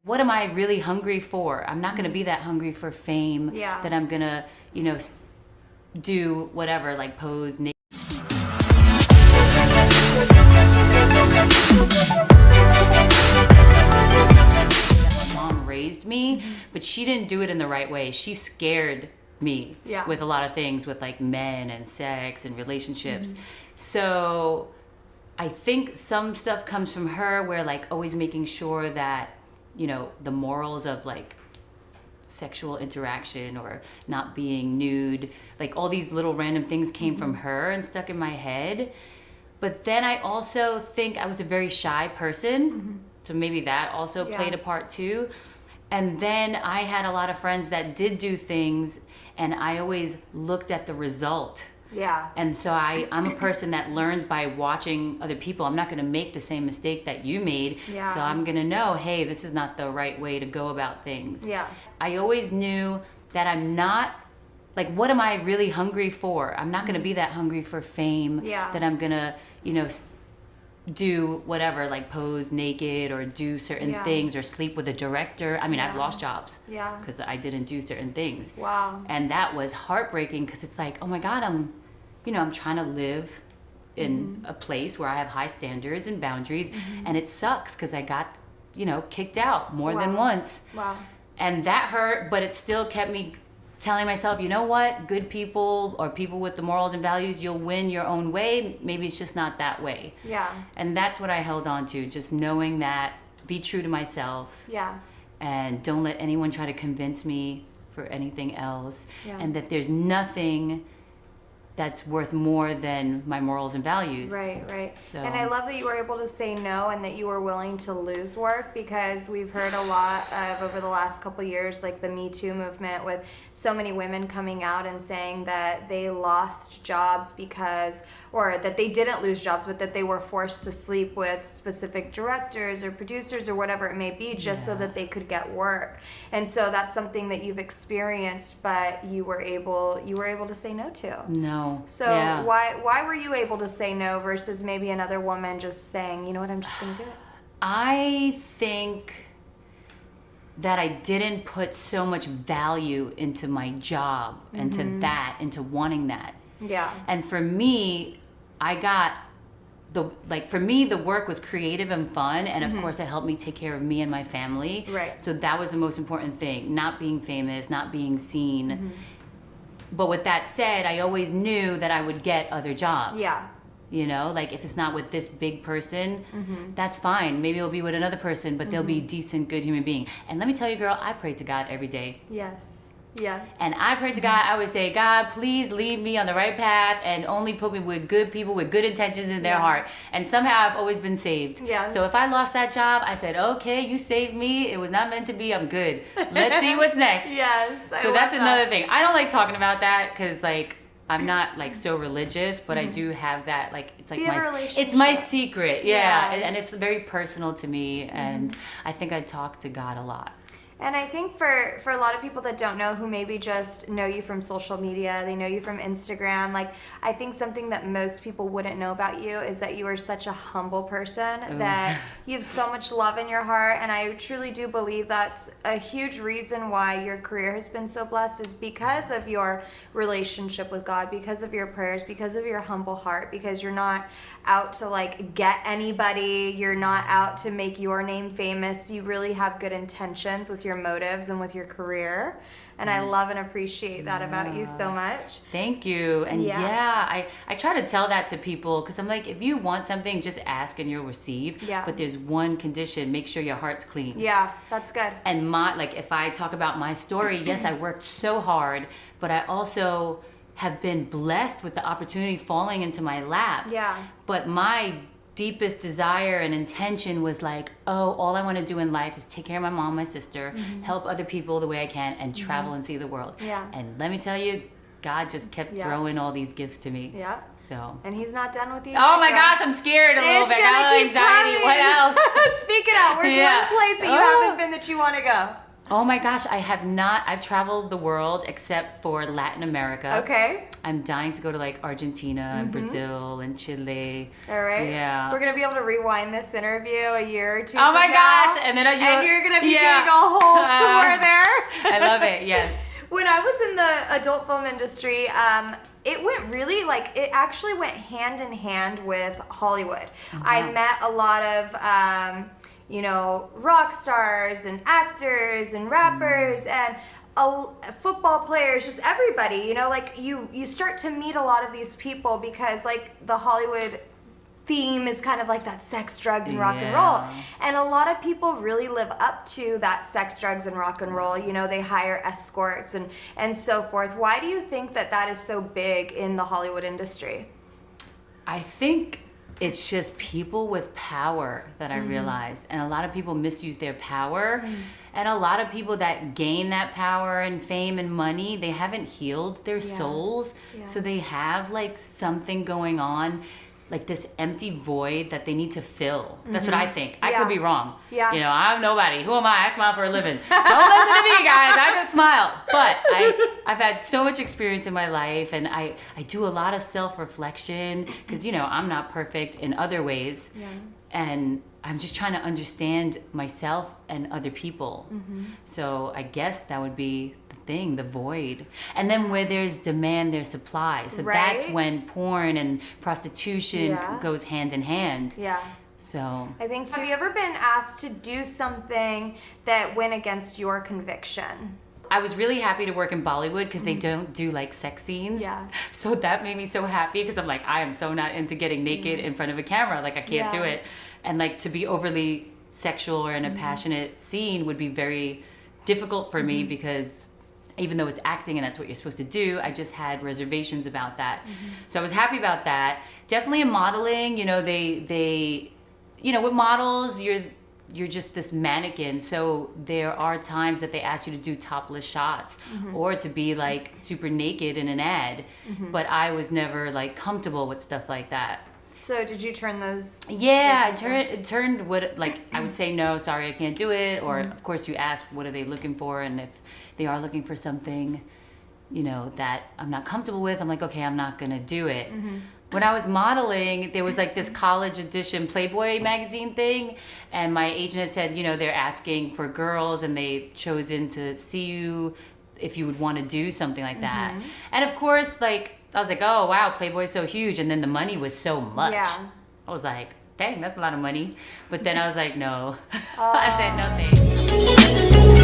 what am I really hungry for? I'm not gonna be that hungry for fame that I'm gonna, you know, do whatever, like pose naked. My mom raised me, but she didn't do it in the right way. She scared me with a lot of things, with like men and sex and relationships. So I think some stuff comes from her, where like always making sure that, you know, the morals of like sexual interaction or not being nude, like all these little random things came from her and stuck in my head. But then I also think I was a very shy person, so maybe that also played a part too. And then I had a lot of friends that did do things, and I always looked at the result. And so I'm a person that learns by watching other people. I'm not going to make the same mistake that you made. So I'm going to know, hey, this is not the right way to go about things. I always knew that I'm not, like, what am I really hungry for? I'm not going to be that hungry for fame that I'm going to, you know, do whatever, like pose naked or do certain things or sleep with a director. I mean, I've lost jobs because I didn't do certain things. And that was heartbreaking, because it's like, oh my God, I'm trying to live in a place where I have high standards and boundaries, and it sucks because I got, you know, kicked out more than once. And that hurt, but it still kept me telling myself, you know what, good people or people with the morals and values, you'll win your own way. Maybe it's just not that way. And that's what I held on to, just knowing that, be true to myself. And don't let anyone try to convince me for anything else. And that there's nothing that's worth more than my morals and values. So. And I love that you were able to say no, and that you were willing to lose work, because we've heard a lot of, over the last couple of years, like the Me Too movement, with so many women coming out and saying that they lost jobs because, or that they didn't lose jobs, but that they were forced to sleep with specific directors or producers or whatever it may be, just so that they could get work. And so that's something that you've experienced, but you were able to say no to. No. So why were you able to say no versus maybe another woman just saying, you know what, I'm just gonna do it? I think that I didn't put so much value into my job, into wanting that. And for me, for me, the work was creative and fun, and of course it helped me take care of me and my family. So that was the most important thing, not being famous, not being seen. But with that said, I always knew that I would get other jobs. You know, like if it's not with this big person, that's fine. Maybe it'll be with another person, but they'll be a decent, good human being. And let me tell you, girl, I pray to God every day. And I pray to God, I would say, God, please lead me on the right path and only put me with good people with good intentions in their heart. And somehow I've always been saved. So if I lost that job, I said, okay, you saved me. It was not meant to be. I'm good. Let's see what's next. So that's another thing. I don't like talking about that because, like, I'm not like so religious, but I do have that, like, it's like it's my secret. And it's very personal to me. And I think I talk to God a lot. And I think for a lot of people that don't know, who maybe just know you from social media, they know you from Instagram, like, I think something that most people wouldn't know about you is that you are such a humble person, that you have so much love in your heart. And I truly do believe that's a huge reason why your career has been so blessed, is because of your relationship with God, because of your prayers, because of your humble heart, because you're not out to like get anybody, you're not out to make your name famous. You really have good intentions with your motives and with your career, and I love and appreciate that about you so much. Thank you. And I try to tell that to people, because I'm like, if you want something, just ask and you'll receive. But there's one condition: make sure your heart's clean. That's good. And like, if I talk about my story, yes, I worked so hard, but I also have been blessed with the opportunity falling into my lap. But my deepest desire and intention was like, oh, all I want to do in life is take care of my mom, my sister, help other people the way I can, and travel and see the world. And let me tell you, God just kept throwing all these gifts to me. So. And he's not done with you. Oh my gosh, I'm scared a little bit. I got a little anxiety. What else? Speak it out. Where's one place that you haven't been that you want to go? Oh my gosh, I have not. I've traveled the world except for Latin America. Okay. I'm dying to go to like Argentina and Brazil and Chile. All right. Yeah. We're going to be able to rewind this interview a year or two Oh my from gosh. now, And then you're going to be doing a whole tour there. I love it. Yes. When I was in the adult film industry, it went really it actually went hand in hand with Hollywood. I met a lot of, rock stars and actors and rappers and football players, just everybody, you start to meet a lot of these people because the Hollywood theme is kind of like that sex, drugs, and rock and roll. And a lot of people really live up to that sex, drugs, and rock and roll. They hire escorts and so forth. Why do you think that is so big in the Hollywood industry? I think it's just people with power that I realized. And a lot of people misuse their power. And a lot of people that gain that power and fame and money, they haven't healed their souls. So they have something going on, like this empty void that they need to fill. That's what I think. I could be wrong. Yeah. I'm nobody. Who am I? I smile for a living. Don't listen to me, guys. I just smile. But I've had so much experience in my life, and I do a lot of self-reflection because, I'm not perfect in other ways. Yeah. And I'm just trying to understand myself and other people. So I guess that would be the void. And then where there's demand, there's supply. So that's when porn and prostitution goes hand in hand. Yeah. So I think, have you ever been asked to do something that went against your conviction? I was really happy to work in Bollywood because they don't do sex scenes. Yeah. So that made me so happy because I'm I am so not into getting naked in front of a camera. I can't do it. And to be overly sexual or in a passionate scene would be very difficult for me because even though it's acting and that's what you're supposed to do, I just had reservations about that. So I was happy about that. Definitely in modeling, they with models, you're just this mannequin. So there are times that they ask you to do topless shots or to be super naked in an ad. But I was never comfortable with stuff like that. So did you turn those? Yeah, turned what I would say no, sorry, I can't do it. Or of course you ask what are they looking for, and if they are looking for something, that I'm not comfortable with, I'm okay, I'm not gonna do it. When I was modeling, there was this college edition Playboy magazine thing, and my agent had said, they're asking for girls, and they've chosen to see you if you would want to do something like that. And of course, I was oh wow, Playboy's so huge, and then the money was so much. Yeah. I was dang, that's a lot of money. But then I was no. I said no thanks.